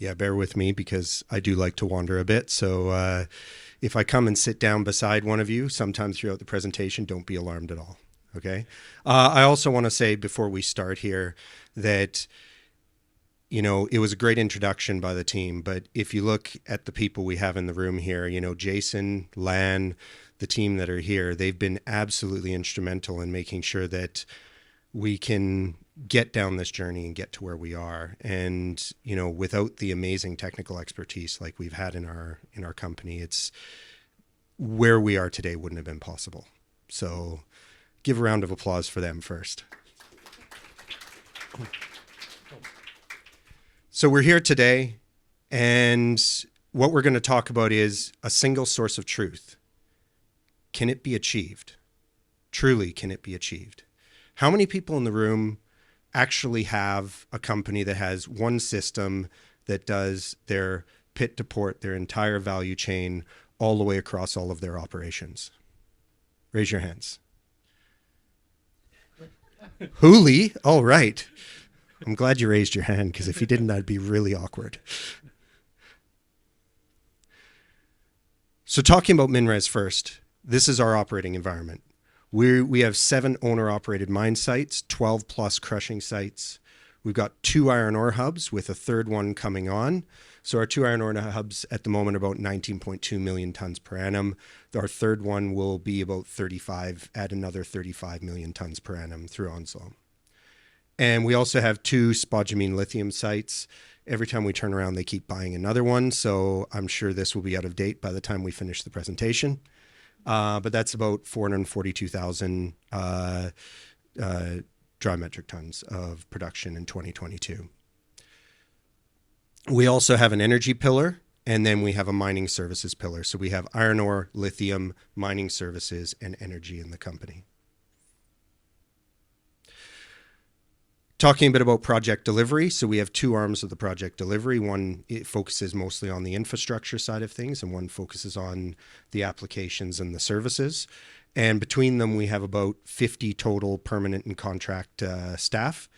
Yeah, bear with me because I do like to wander a bit. So if I come and sit down beside one of you sometime throughout the presentation, don't be alarmed at all. Okay. I also want to say before we start here that, you know, it was a great introduction by the team, but if you look at the people we have in the room here, you know, Jason, Lan, the team that are here, they've been absolutely instrumental in making sure that we can get down this journey and get to where we are. And, you know, without the amazing technical expertise like we've had in our company, it's where we are today wouldn't have been possible. So give a round of applause for them first. So we're here today, and what we're going to talk about is a single source of truth. Can it be achieved? Truly, can it be achieved? How many people in the room actually have a company that has one system that does their pit to port, their entire value chain, all the way across all of their operations? Raise your hands. Hooli, all right. I'm glad you raised your hand, because if you didn't, that'd be really awkward. So talking about MinRes first, this is our operating environment. We have 7 owner-operated mine sites, 12 plus crushing sites. We've got 2 iron ore hubs with a third one coming on. So our 2 iron ore hubs at the moment are about 19.2 million tons per annum. Our third one will be about 35, add another 35 million tons per annum through Onslow. And we also have 2 spodumene lithium sites. Every time we turn around, they keep buying another one. So I'm sure this will be out of date by the time we finish the presentation. But that's about 442,000 dry metric tons of production in 2022. We also have an energy pillar, and then we have a mining services pillar. So we have iron ore, lithium, mining services, and energy in the company. Talking a bit about project delivery. So we have 2 arms of the project delivery. One, it focuses mostly on the infrastructure side of things, and one focuses on the applications and the services. And between them, we have about 50 total permanent and contract staff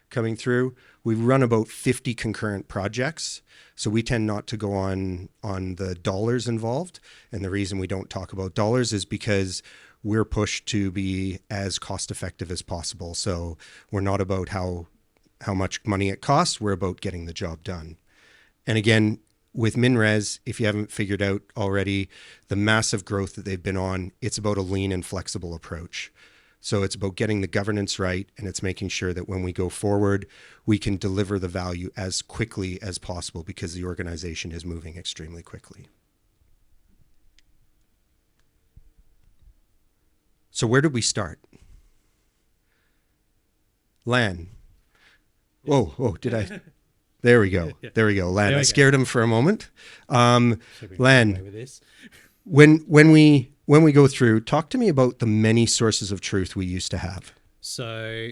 coming through. We run about 50 concurrent projects. So we tend not to go on the dollars involved. And the reason we don't talk about dollars is because we're pushed to be as cost effective as possible. So we're not about how much money it costs. We're about getting the job done. And again, with MinRes, if you haven't figured out already, the massive growth that they've been on, it's about a lean and flexible approach. So it's about getting the governance right, and it's making sure that when we go forward, we can deliver the value as quickly as possible, because the organization is moving extremely quickly. So where did we start? Lan. Whoa, did I? There we go. There we go. Lan, I scared him for a moment. Lan, when we go through, talk to me about the many sources of truth we used to have. So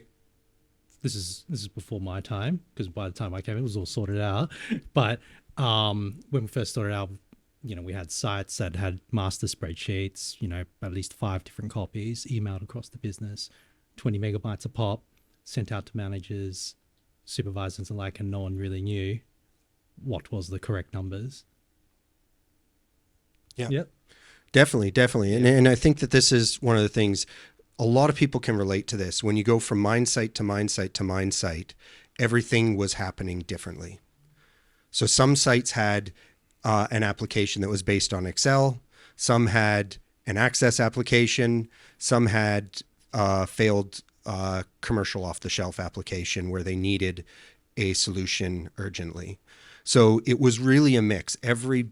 this is before my time, because by the time I came, it was all sorted out. But when we first started out, you know, we had sites that had master spreadsheets, you know, at least 5 different copies emailed across the business, 20 megabytes a pop, sent out to managers, supervisors alike, and no one really knew what was the correct numbers. Yeah. Yep. Definitely. And I think that this is one of the things, a lot of people can relate to this. When you go from mine site to mine site to mine site, everything was happening differently. So some sites had an application that was based on Excel. Some had an Access application. Some had failed commercial off-the-shelf application where they needed a solution urgently. So it was really a mix. Every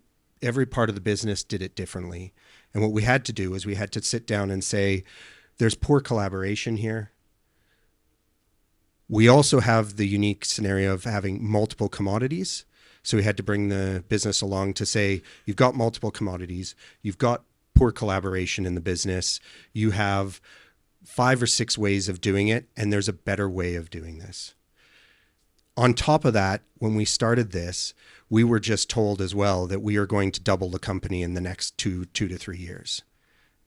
part of the business did it differently. And what we had to do is we had to sit down and say, there's poor collaboration here. We also have the unique scenario of having multiple commodities. So we had to bring the business along to say, you've got multiple commodities, you've got poor collaboration in the business, you have 5 or 6 ways of doing it, and there's a better way of doing this. On top of that, when we started this, we were just told as well that we are going to double the company in the next 2 to 3 years.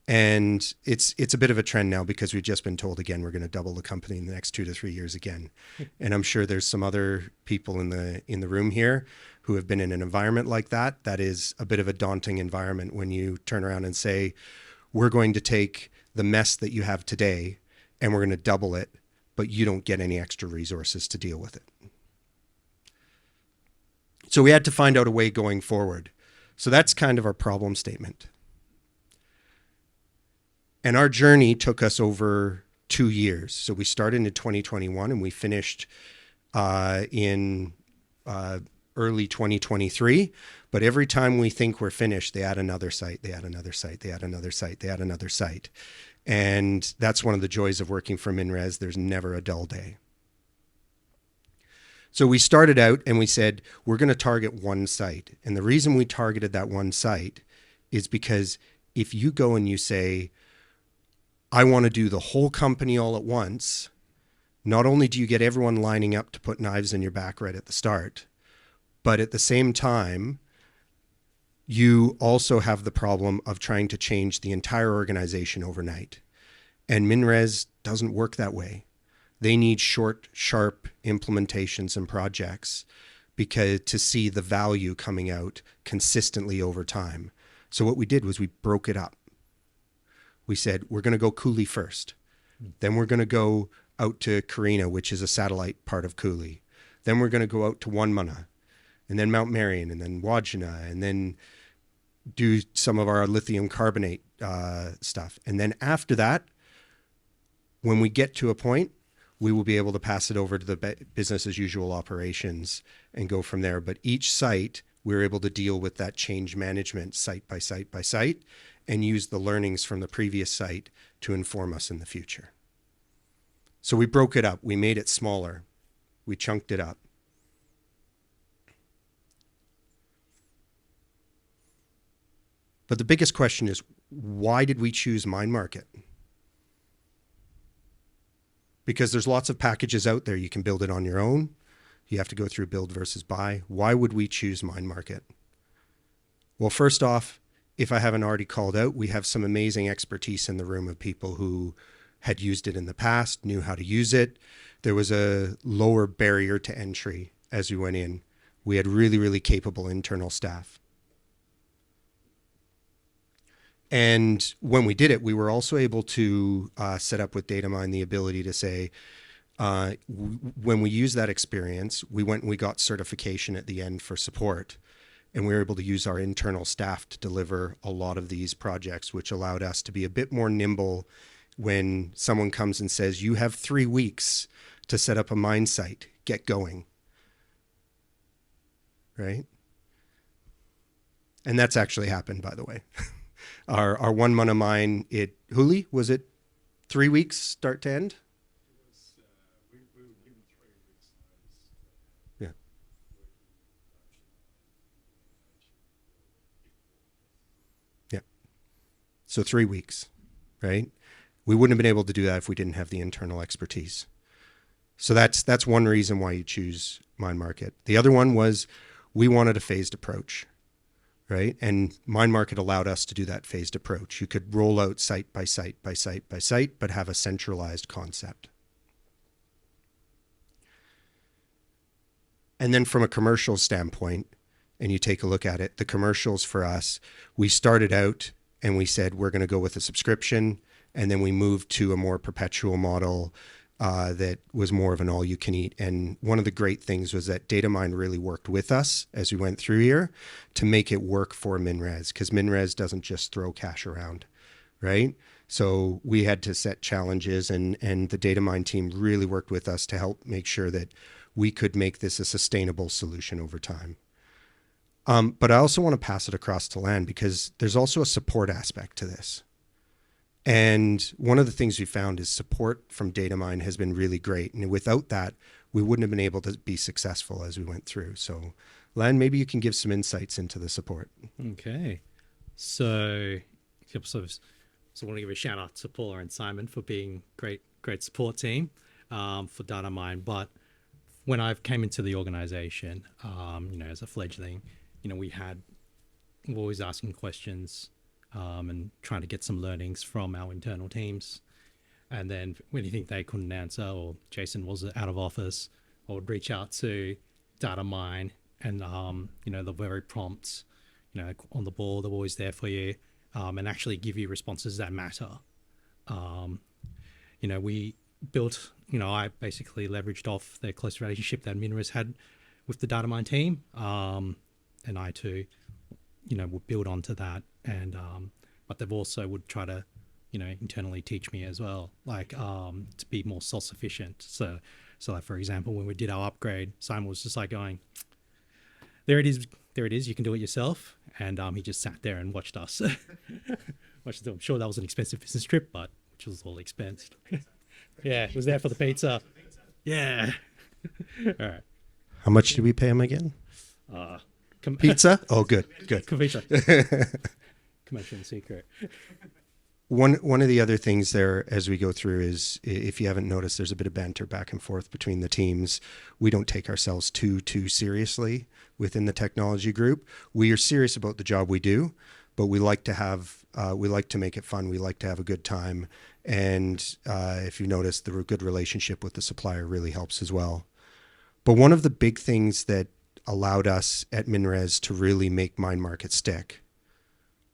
And it's a bit of a trend now because we've just been told again we're going to double the company in the next 2 to 3 years again. And I'm sure there's some other people in the room here who have been in an environment like that. That is a bit of a daunting environment when you turn around and say, we're going to take the mess that you have today and we're going to double it, but you don't get any extra resources to deal with it. So we had to find out a way going forward. So that's kind of our problem statement. And our journey took us over 2 years. So we started in 2021 and we finished in early 2023. But every time we think we're finished, they add another site, they add another site, they add another site, they add another site. And that's one of the joys of working for MinRes. There's never a dull day. So we started out and we said, we're going to target one site. And the reason we targeted that one site is because if you go and you say, I want to do the whole company all at once, not only do you get everyone lining up to put knives in your back right at the start, but at the same time, you also have the problem of trying to change the entire organization overnight. And MinRes doesn't work that way. They need short, sharp implementations and projects because to see the value coming out consistently over time. So what we did was we broke it up. We said, we're going to go Cooley first. Then we're going to go out to Carina, which is a satellite part of Cooley. Then we're going to go out to Wonmunna, and then Mount Marion, and then Wodgina, and then do some of our lithium carbonate stuff. And then after that, when we get to a point, we will be able to pass it over to the business as usual operations and go from there. But each site, we're able to deal with that change management site by site by site and use the learnings from the previous site to inform us in the future. So we broke it up. We made it smaller. We chunked it up. But the biggest question is, why did we choose MineMarket? Because there's lots of packages out there. You can build it on your own. You have to go through build versus buy. Why would we choose MineMarket? Well, first off, if I haven't already called out, we have some amazing expertise in the room of people who had used it in the past, knew how to use it. There was a lower barrier to entry as we went in. We had really, really capable internal staff. And when we did it, we were also able to set up with Datamine the ability to say, when we use that experience, we went and we got certification at the end for support. And we were able to use our internal staff to deliver a lot of these projects, which allowed us to be a bit more nimble when someone comes and says, you have 3 weeks to set up a mine site, get going. Right? And that's actually happened, by the way. Our Wonmunna mine at Huli, was it 3 weeks start to end? We were given 3 weeks notice. Yeah. Yeah. So 3 weeks, right? We wouldn't have been able to do that if we didn't have the internal expertise. So that's one reason why you choose MineMarket. The other one was we wanted a phased approach. Right? And MineMarket allowed us to do that phased approach. You could roll out site by site by site by site, but have a centralized concept. And then from a commercial standpoint, and you take a look at it, the commercials for us, we started out and we said, we're going to go with a subscription. And then we moved to a more perpetual model that was more of an all-you-can-eat. And one of the great things was that Datamine really worked with us as we went through here to make it work for MinRes, because MinRes doesn't just throw cash around, right? So we had to set challenges, and the Datamine team really worked with us to help make sure that we could make this a sustainable solution over time. But I also want to pass it across to Lan, because there's also a support aspect to this. And one of the things we found is support from Datamine has been really great. And without that, we wouldn't have been able to be successful as we went through. So, Lan, maybe you can give some insights into the support. Okay. So I want to give a shout out to Paula and Simon for being great support team for Datamine. But when I came into the organization, as a fledgling, we're always asking questions and trying to get some learnings from our internal teams. And then when you think they couldn't answer or Jason was out of office, I would reach out to Datamine and, they're very prompt, on the ball, they're always there for you, and actually give you responses that matter. We built, I basically leveraged off the close relationship that MinRes had with the Datamine team. And I too, would build onto that. And, but they've also would try to, internally teach me as well, like, to be more self-sufficient. So like, for example, when we did our upgrade, Simon was just like going, there it is, you can do it yourself. And he just sat there and watched us. I'm sure that was an expensive business trip, but which was all expensed. Yeah, it was there for the pizza. Yeah. All right. How much did we pay him again? Pizza? Oh, good. Commercial secret. One of the other things there as we go through is, if you haven't noticed, there's a bit of banter back and forth between the teams. We don't take ourselves too seriously within the technology group. We are serious about the job we do, but we like to make it fun. We like to have a good time. And if you notice, the good relationship with the supplier really helps as well. But one of the big things that allowed us at MinRes to really make MineMarket stick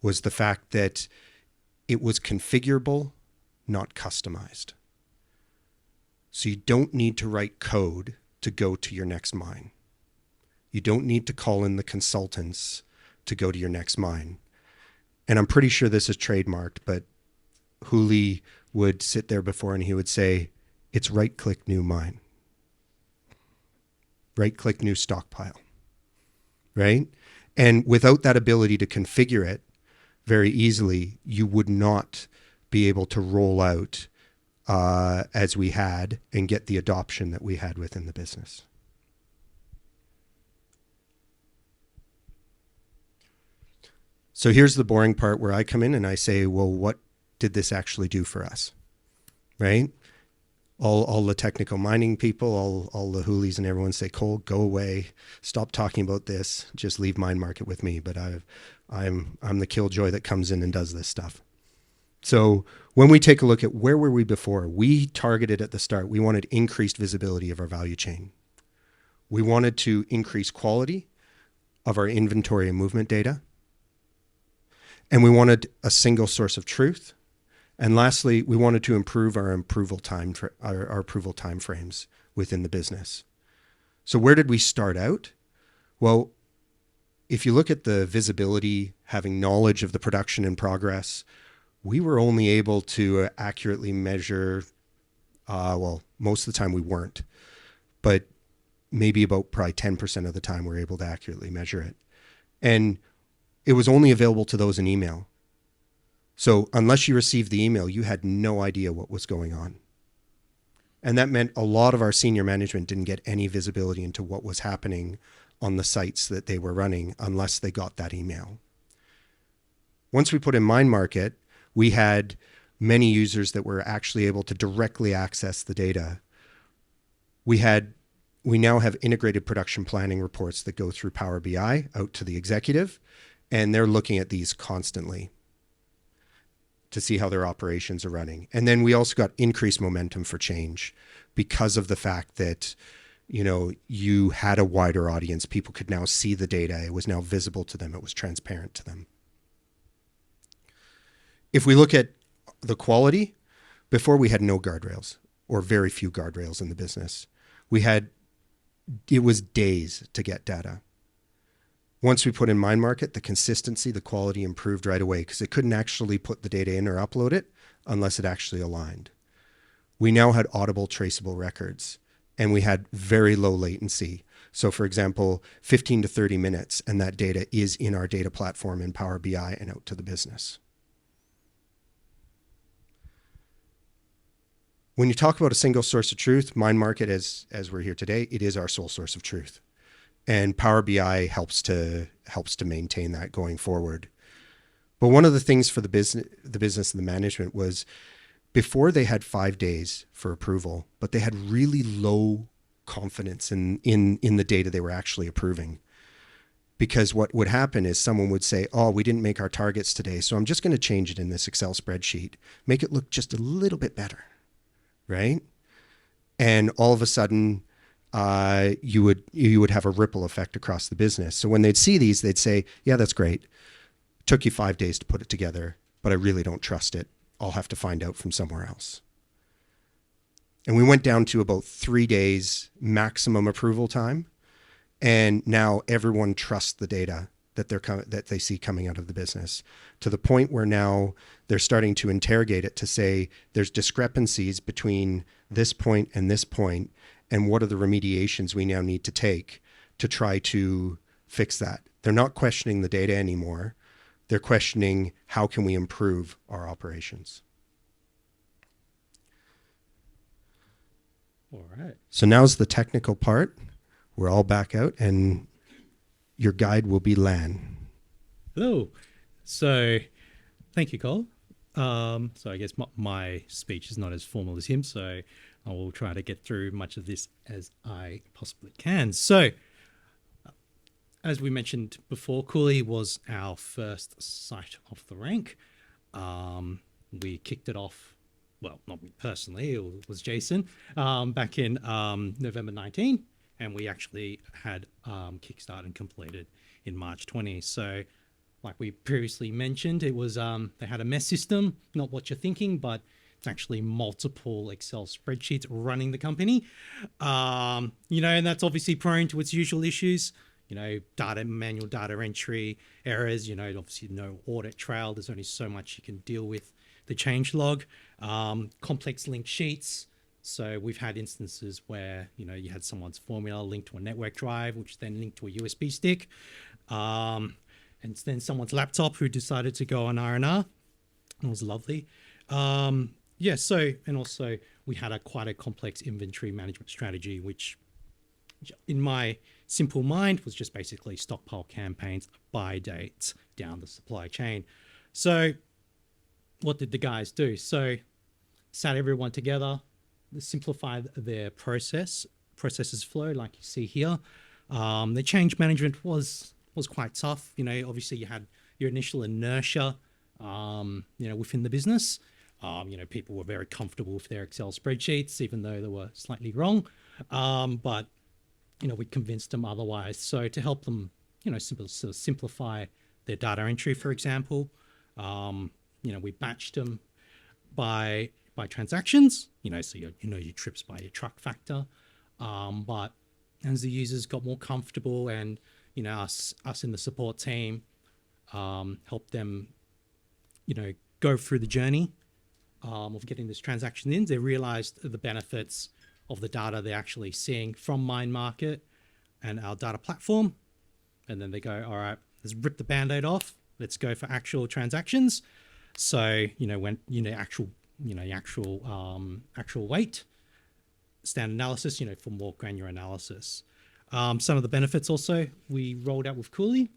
was the fact that it was configurable, not customized. So you don't need to write code to go to your next mine. You don't need to call in the consultants to go to your next mine. And I'm pretty sure this is trademarked, but Hooli would sit there before and he would say, it's right-click new mine. Right-click new stockpile, right? And without that ability to configure it very easily, you would not be able to roll out as we had and get the adoption that we had within the business. So here's the boring part where I come in and I say, well, what did this actually do for us, right? All the technical mining people, all the hoolies and everyone say, Cole, go away. Stop talking about this. Just leave MineMarket with me. But I'm the killjoy that comes in and does this stuff. So when we take a look at where were we before, we targeted at the start, we wanted increased visibility of our value chain. We wanted to increase quality of our inventory and movement data. And we wanted a single source of truth. And lastly, we wanted to improve our approval time frames within the business. So where did we start out? Well, if you look at the visibility, having knowledge of the production in progress, we were only able to accurately measure, most of the time we weren't, but maybe about probably 10% of the time we're able to accurately measure it. And it was only available to those in email. So unless you received the email, you had no idea what was going on. And that meant a lot of our senior management didn't get any visibility into what was happening on the sites that they were running unless they got that email. Once we put in MineMarket, we had many users that were actually able to directly access the data. We now have integrated production planning reports that go through Power BI out to the executive, and they're looking at these constantly to see how their operations are running. And then we also got increased momentum for change because of the fact that, you had a wider audience. People could now see the data. It was now visible to them. It was transparent to them. If we look at the quality, before we had no guardrails or very few guardrails in the business. It was days to get data. Once we put in MineMarket, the consistency, the quality improved right away because it couldn't actually put the data in or upload it unless it actually aligned. We now had audible, traceable records, and we had very low latency. So for example, 15 to 30 minutes, and that data is in our data platform in Power BI and out to the business. When you talk about a single source of truth, MineMarket, as we're here today, it is our sole source of truth. And Power BI helps to maintain that going forward. But one of the things for the business and the management was before they had 5 days for approval, but they had really low confidence in the data they were actually approving. Because what would happen is someone would say, oh, we didn't make our targets today, so I'm just going to change it in this Excel spreadsheet, make it look just a little bit better, right? And all of a sudden, you would have a ripple effect across the business. So when they'd see these, they'd say, yeah, that's great. Took you 5 days to put it together, but I really don't trust it. I'll have to find out from somewhere else. And we went down to about 3 days maximum approval time. And now everyone trusts the data that they see coming out of the business, to the point where now they're starting to interrogate it to say there's discrepancies between this point and this point, and what are the remediations we now need to take to try to fix that. They're not questioning the data anymore. They're questioning how can we improve our operations. All right. So now's the technical part. We're all back out, and your guide will be Lan. Hello. So, thank you, Cole. So I guess my speech is not as formal as him, so I will try to get through much of this as I possibly can. So, as we mentioned before, Cooley was our first site off the rank. We kicked it off, well, not me personally, it was Jason, back in November 19. And we actually had kickstart and completed in March 20. So like we previously mentioned, it was they had a mess system, not what you're thinking, but it's actually multiple Excel spreadsheets running the company. And that's obviously prone to its usual issues, manual data entry errors, obviously no audit trail. There's only so much you can deal with the change log, complex linked sheets. So we've had instances where, you had someone's formula linked to a network drive, which then linked to a USB stick. And then someone's laptop who decided to go on R&R. It was lovely. And also we had quite a complex inventory management strategy, which in my simple mind was just basically stockpile campaigns, buy dates down the supply chain. So what did the guys do? So sat everyone together, simplified their processes flow, like you see here. The change management was quite tough. Obviously you had your initial inertia, within the business. People were very comfortable with their Excel spreadsheets, even though they were slightly wrong. But we convinced them otherwise. So to help them, simplify their data entry, for example, we batched them by transactions, so your trips by your truck factor. But as the users got more comfortable and, us in the support team helped them, go through the journey of getting this transaction in, they realized the benefits of the data they're actually seeing from MineMarket and our data platform. And then they go, all right, let's rip the Band-Aid off. Let's go for actual transactions. So, when, actual weight, standard analysis, for more granular analysis. Some of the benefits also we rolled out with Cooley.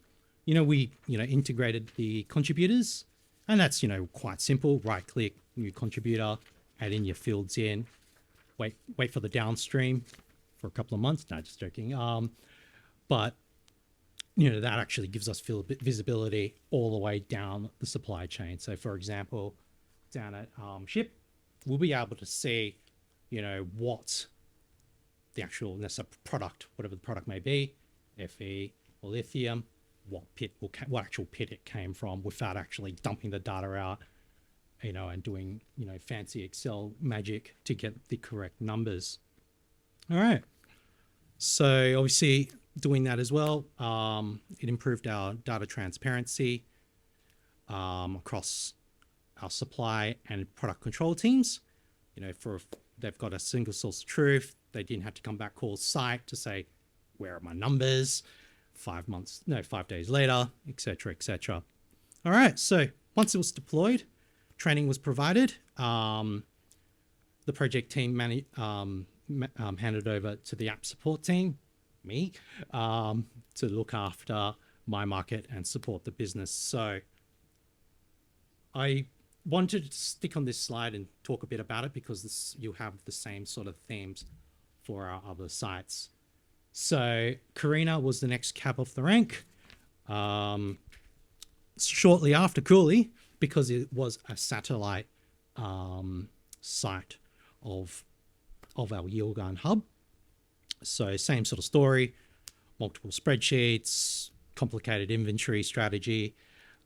We integrated the contributors, and that's, quite simple. Right click, new contributor, add in your fields in, wait for the downstream for a couple of months. No, just joking. But that actually gives us visibility all the way down the supply chain. So for example, down at ship, we'll be able to see, what the actual, that's a product, whatever the product may be, Fe or lithium, what actual pit it came from, without actually dumping the data out, and doing, fancy Excel magic to get the correct numbers. All right. So obviously doing that as well, it improved our data transparency across our supply and product control teams. They've got a single source of truth. They didn't have to come back, call site to say, where are my numbers? 5 days later, etc., etc. All right. So once it was deployed, training was provided. The project team handed over to the app support team, me, to look after MineMarket and support the business. So I wanted to stick on this slide and talk a bit about it because you'll have the same sort of themes for our other sites. So Carina was the next cab off the rank. Shortly after Cooley, because it was a satellite site of our Yilgarn hub. So same sort of story, multiple spreadsheets, complicated inventory strategy.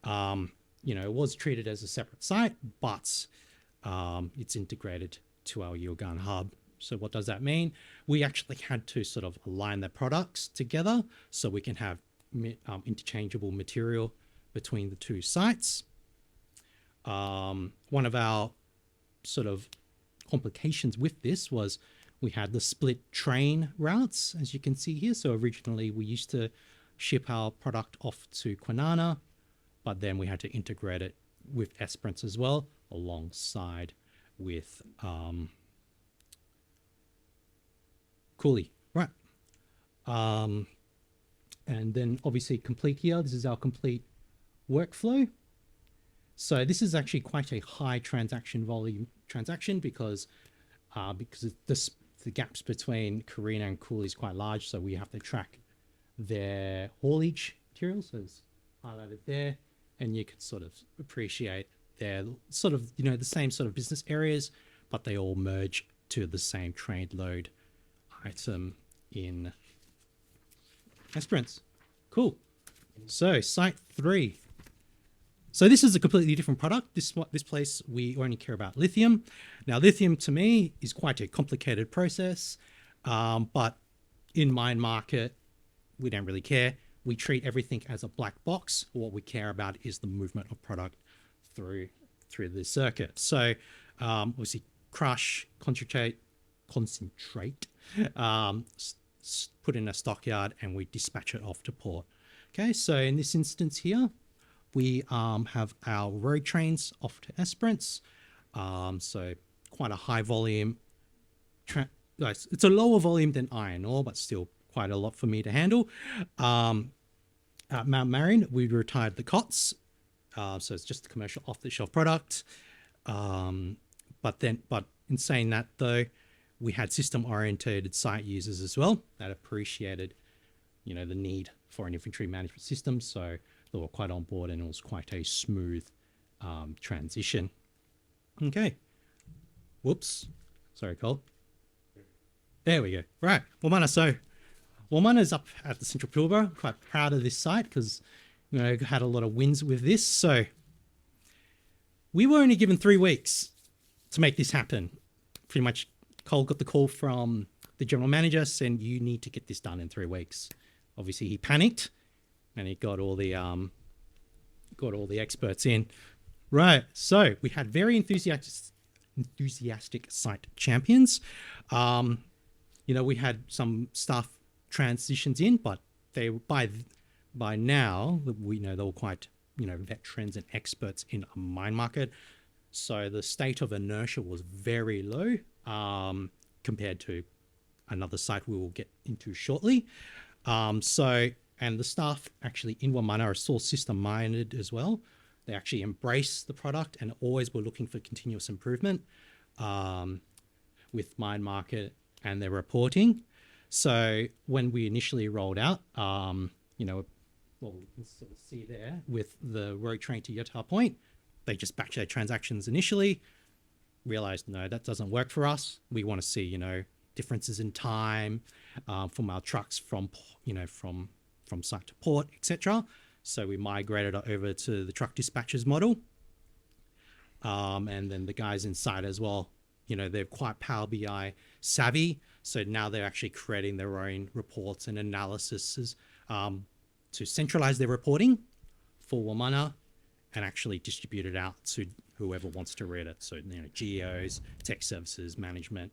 It was treated as a separate site, but it's integrated to our Yilgarn hub. So what does that mean? We actually had to sort of align the products together so we can have interchangeable material between the two sites. One of our sort of complications with this was we had the split train routes, as you can see here. So originally we used to ship our product off to Kwinana, but then we had to integrate it with Esperance as well, alongside with Cooley, right? And then obviously complete here. This is our complete workflow. So this is actually quite a high transaction volume transaction because the gaps between Carina and Cooley is quite large. So we have to track their haulage materials. So it's highlighted there, and you can sort of appreciate they're sort of, the same sort of business areas, but they all merge to the same train load item in Esperance. Cool. So site 3. So this is a completely different product. This place, we only care about lithium. Now, lithium to me is quite a complicated process, but in MineMarket, we don't really care. We treat everything as a black box. What we care about is the movement of product through the circuit. So obviously crush, concentrate, put in a stockyard, and we dispatch it off to port. Okay, so in this instance here, we have our road trains off to Esperance. So quite a high volume. It's a lower volume than iron ore, but still quite a lot for me to handle. At Mount Marion, we retired the COTS. So it's just a commercial off-the-shelf product. But in saying that though, we had system-oriented site users as well that appreciated, the need for an inventory management system. So they were quite on board, and it was quite a smooth transition. Okay. Whoops. Sorry, Cole. There we go. Right. Womana. So Womana's up at the Central Pilbara. Quite proud of this site because, had a lot of wins with this. So we were only given 3 weeks to make this happen. Pretty much Cole got the call from the general manager saying, you need to get this done in 3 weeks. Obviously he panicked and he got all the experts in. Right. So we had very enthusiastic site champions. We had some staff transitions in, but they by now we know they were quite veterans and experts in MineMarket. So the state of inertia was very low compared to another site we will get into shortly. And the staff actually in Womana are source system minded as well. They actually embrace the product and always were looking for continuous improvement with MineMarket and their reporting. So when we initially rolled out, what we can sort of see there with the road train to Utah Point, they just batched their transactions initially, realized, no, that doesn't work for us. We want to see, differences in time from our trucks from site to port, etc. So we migrated it over to the truck dispatchers model. And then the guys inside as well, they're quite Power BI savvy. So now they're actually creating their own reports and analyses to centralize their reporting for Womana and actually distribute it out to whoever wants to read it. So, GEOs, tech services, management,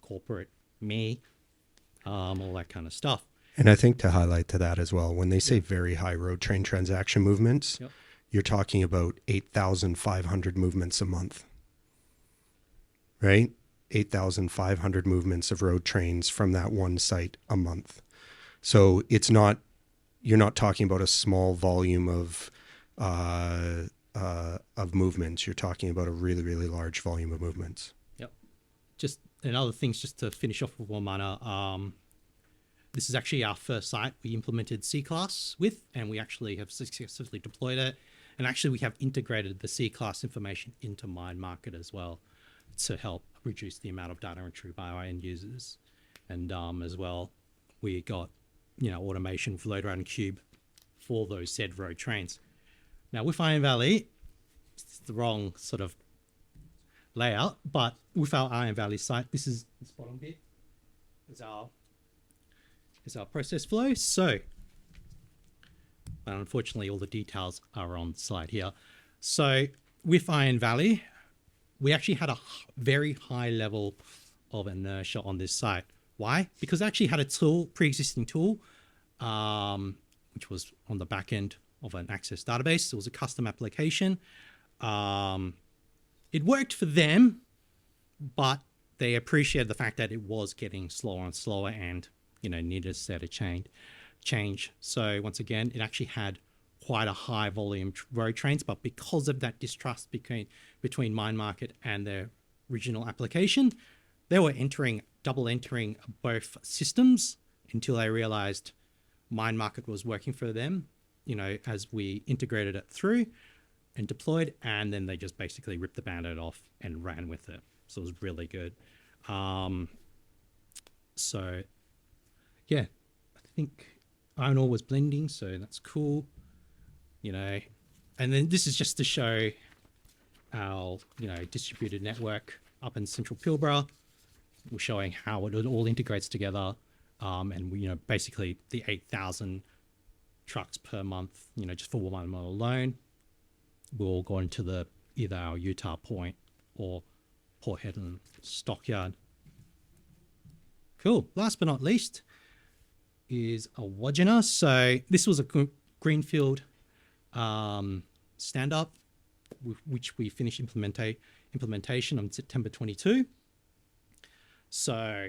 corporate, me, all that kind of stuff. And I think to highlight to that as well, when they say very high road train transaction movements, you're talking about 8,500 movements a month, right? 8,500 movements of road trains from that one site a month. So you're not talking about a small volume of movements. You're talking about a really, really large volume of movements. Yep. And other things just to finish off with Womana. This is actually our first site we implemented C-Class with, and we actually have successfully deployed it. And actually, we have integrated the C-Class information into MineMarket as well to help reduce the amount of data entry by our end users. And as well, we got, automation with load, route, and cube for those said road trains. Now, with Iron Valley, it's the wrong sort of layout, but with our Iron Valley site, this is this bottom bit is our process flow. So, unfortunately, all the details are on the slide here. So, with Iron Valley, we actually had a very high level of inertia on this site. Why? Because I actually had a tool, pre-existing tool, which was on the back end of an Access database. It was a custom application. It worked for them, but they appreciated the fact that it was getting slower and slower and, needed a set of change. So once again, it actually had quite a high volume road trains, but because of that distrust between MineMarket and their original application, they were double entering both systems until they realized MineMarket was working for them, as we integrated it through and deployed, and then they just basically ripped the Band-Aid off and ran with it. So it was really good. So yeah, I think Iron Ore was blending, so that's cool. And then this is just to show our, distributed network up in Central Pilbara. We're showing how it all integrates together. And basically the 8,000 trucks per month, just for one month alone, will all go into either our Utah Point or Port Hedland stockyard. Cool. Last but not least is a Wodgina. So this was a greenfield stand-up, which we finished implementation on September 22. So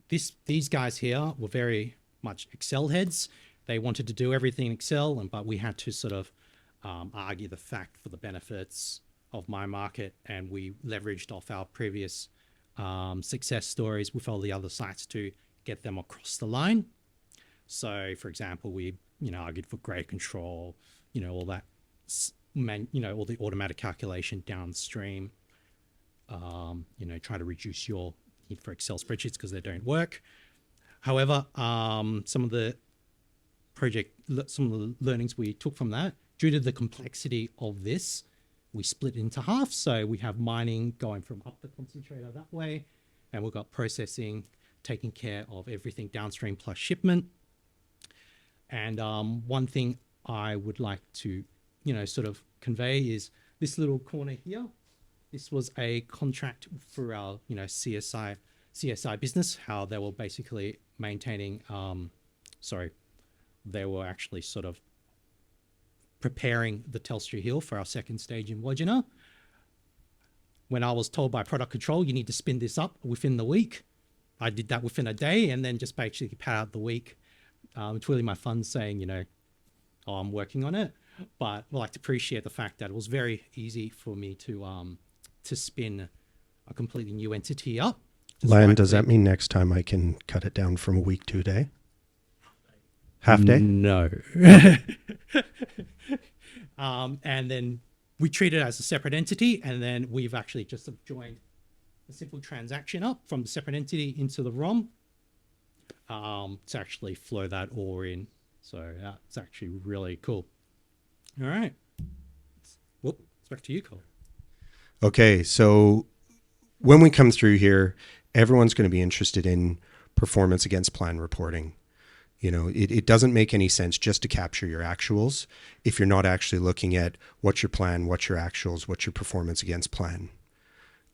these guys here were very much Excel heads. They wanted to do everything in Excel, but we had to sort of argue the fact for the benefits of MineMarket, and we leveraged off our previous success stories with all the other sites to get them across the line. So, for example, we argued for grade control, all that, all the automatic calculation downstream. Try to reduce your need for Excel spreadsheets because they don't work. However, some of the learnings we took from that, due to the complexity of this, we split into half. So we have mining going from up the concentrator that way, and we've got processing taking care of everything downstream plus shipment. And one thing I would like to, sort of convey is this little corner here. This was a contract for our, CSI business, how they were basically maintaining, they were actually sort of preparing the Telstra Hill for our second stage in Wodgina. When I was told by product control, you need to spin this up within the week, I did that within a day and then just basically pad out the week. Twirling my funds saying, I'm working on it. But I like to appreciate the fact that it was very easy for me to spin a completely new entity up. Lan, does that mean next time I can cut it down from a week to a day? Half day? No. And then we treat it as a separate entity, and then we've actually just joined a simple transaction up from the separate entity into the ROM to actually flow that ore in. So that's actually really cool. All right. Whoop, it's back to you, Cole. Okay, so when we come through here, everyone's going to be interested in performance against plan reporting. It doesn't make any sense just to capture your actuals if you're not actually looking at what's your plan, what's your actuals, what's your performance against plan.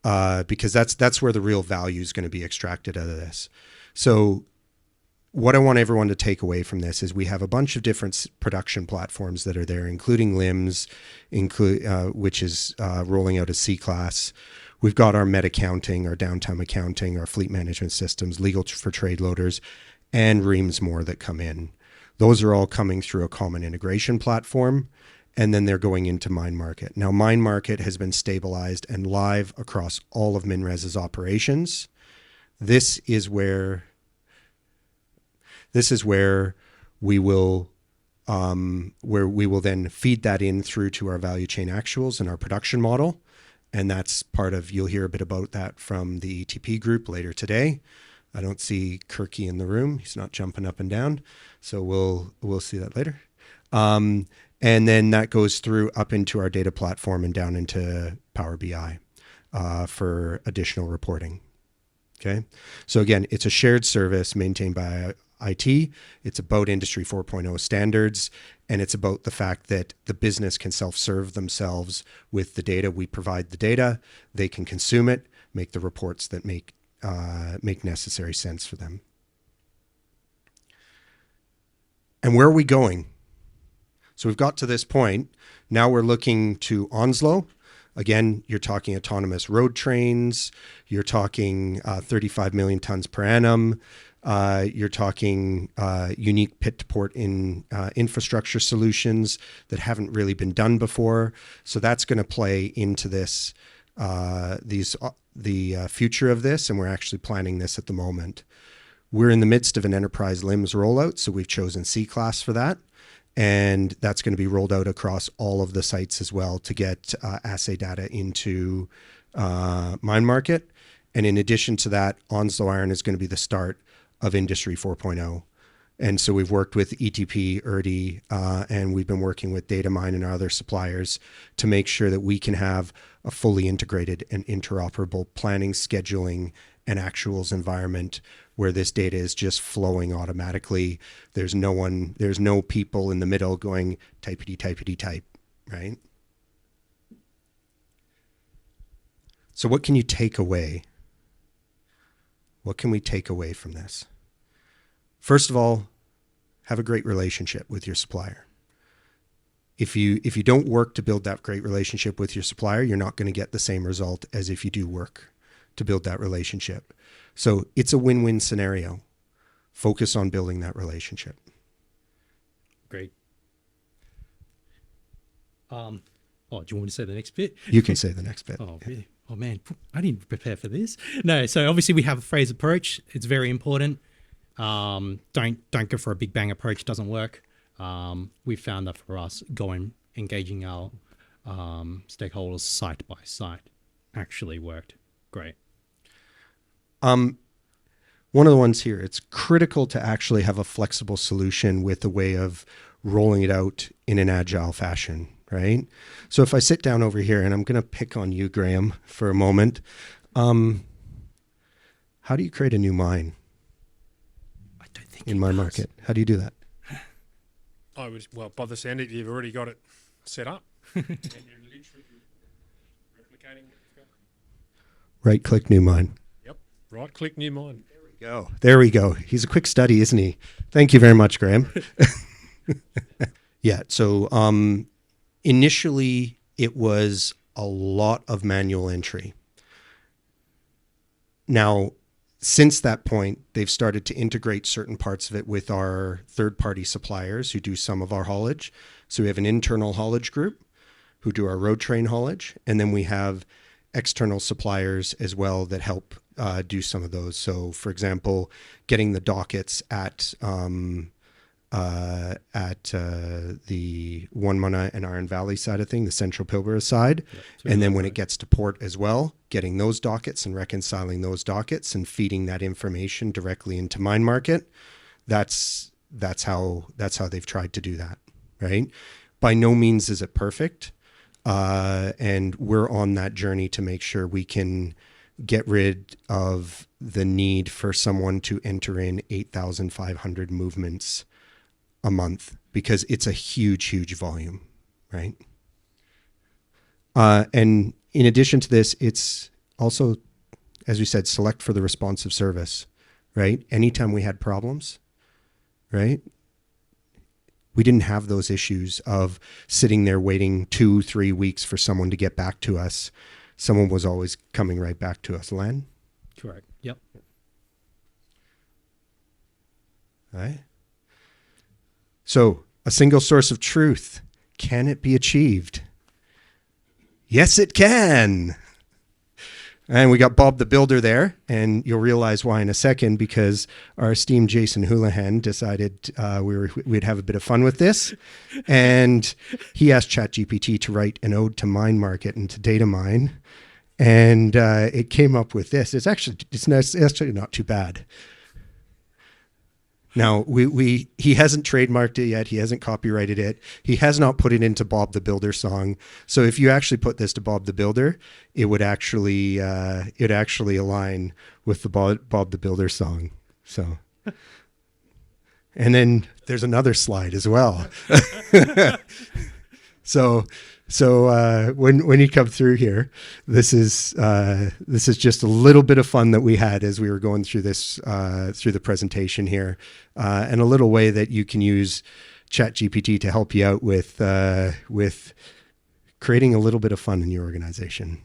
Because that's where the real value is going to be extracted out of this. So what I want everyone to take away from this is we have a bunch of different production platforms that are there, including LIMS, which is rolling out a C-Class. We've got our med accounting, our downtime accounting, our fleet management systems, legal for trade loaders, and reams more that come in. Those are all coming through a common integration platform, and then they're going into MineMarket. Now, MineMarket has been stabilized and live across all of MinRes' operations. This is where This is where we will then feed that in through to our value chain actuals and our production model. And that's part of, you'll hear a bit about that from the ETP group later today. I don't see Kirky in the room. He's not jumping up and down. So we'll see that later. And then that goes through up into our data platform and down into Power BI for additional reporting. Okay. So again, it's a shared service maintained by IT. It's about Industry 4.0 standards, and it's about the fact that the business can self-serve themselves with the data. We provide the data, they can consume it, make the reports that make necessary sense for them. And where are we going? So we've got to this point. Now we're looking to Onslow. Again, you're talking autonomous road trains. You're talking 35 million tons per annum. You're talking unique pit-to-port infrastructure solutions that haven't really been done before. So that's going to play into this, the future of this, and we're actually planning this at the moment. We're in the midst of an enterprise LIMS rollout, so we've chosen C-Class for that. And that's going to be rolled out across all of the sites as well to get assay data into MineMarket. And in addition to that, Onslow Iron is going to be the start of Industry 4.0. And so we've worked with ETP, ERDi, and we've been working with Datamine and our other suppliers to make sure that we can have a fully integrated and interoperable planning, scheduling, and actuals environment where this data is just flowing automatically. There's no people in the middle going typety, typety, type, right? So what can you take away? What can we take away from this? First of all, have a great relationship with your supplier. If you don't work to build that great relationship with your supplier, you're not going to get the same result as if you do work to build that relationship. So it's a win-win scenario. Focus on building that relationship. Great. Do you want me to say the next bit? You can say the next bit. Oh, really? Oh, man, I didn't prepare for this. No, so obviously we have a phased approach. It's very important. Don't go for a big bang approach. It doesn't work. We found that for us, engaging our stakeholders site by site actually worked great. One of the ones here, it's critical to actually have a flexible solution with a way of rolling it out in an agile fashion, right? So if I sit down over here, and I'm going to pick on you, Graham, for a moment. How do you create a new mine I don't think in MineMarket? How do you do that? Well, by the sound of it, you've already got it set up. And you're literally replicating it. Right-click new mine. Yep. Right-click new mine. There we go. He's a quick study, isn't he? Thank you very much, Graham. Yeah. So initially, it was a lot of manual entry. Now, since that point, they've started to integrate certain parts of it with our third-party suppliers who do some of our haulage. So we have an internal haulage group who do our road train haulage, and then we have external suppliers as well that help do some of those. So, for example, getting the dockets at the Wonmunna and Iron Valley side of thing, the Central Pilbara side. Yep, and then when it gets to port as well, getting those dockets and reconciling those dockets and feeding that information directly into MineMarket. That's how they've tried to do that, right? By no means is it perfect. And we're on that journey to make sure we can get rid of the need for someone to enter in 8,500 movements a month, because it's a huge, huge volume, right? And in addition to this, it's also, as we said, select for the responsive service, right? Anytime we had problems, right? We didn't have those issues of sitting there waiting 2-3 weeks for someone to get back to us. Someone was always coming right back to us. Lan? Correct. Yep. All right. So, a single source of truth. Can it be achieved? Yes, it can. And we got Bob the Builder there, and you'll realize why in a second, because our esteemed Jason Houlihan decided we'd have a bit of fun with this. And he asked ChatGPT to write an ode to MineMarket and to Datamine. And it came up with this. It's actually not too bad. Now, he hasn't trademarked it yet. He hasn't copyrighted it. He has not put it into Bob the Builder song. So if you actually put this to Bob the Builder, it would actually align with the Bob the Builder song. So, and then there's another slide as well. So when you come through here, this is just a little bit of fun that we had as we were going through this through the presentation here, and a little way that you can use ChatGPT to help you out with creating a little bit of fun in your organization.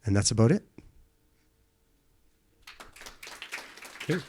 And that's about it. Cool.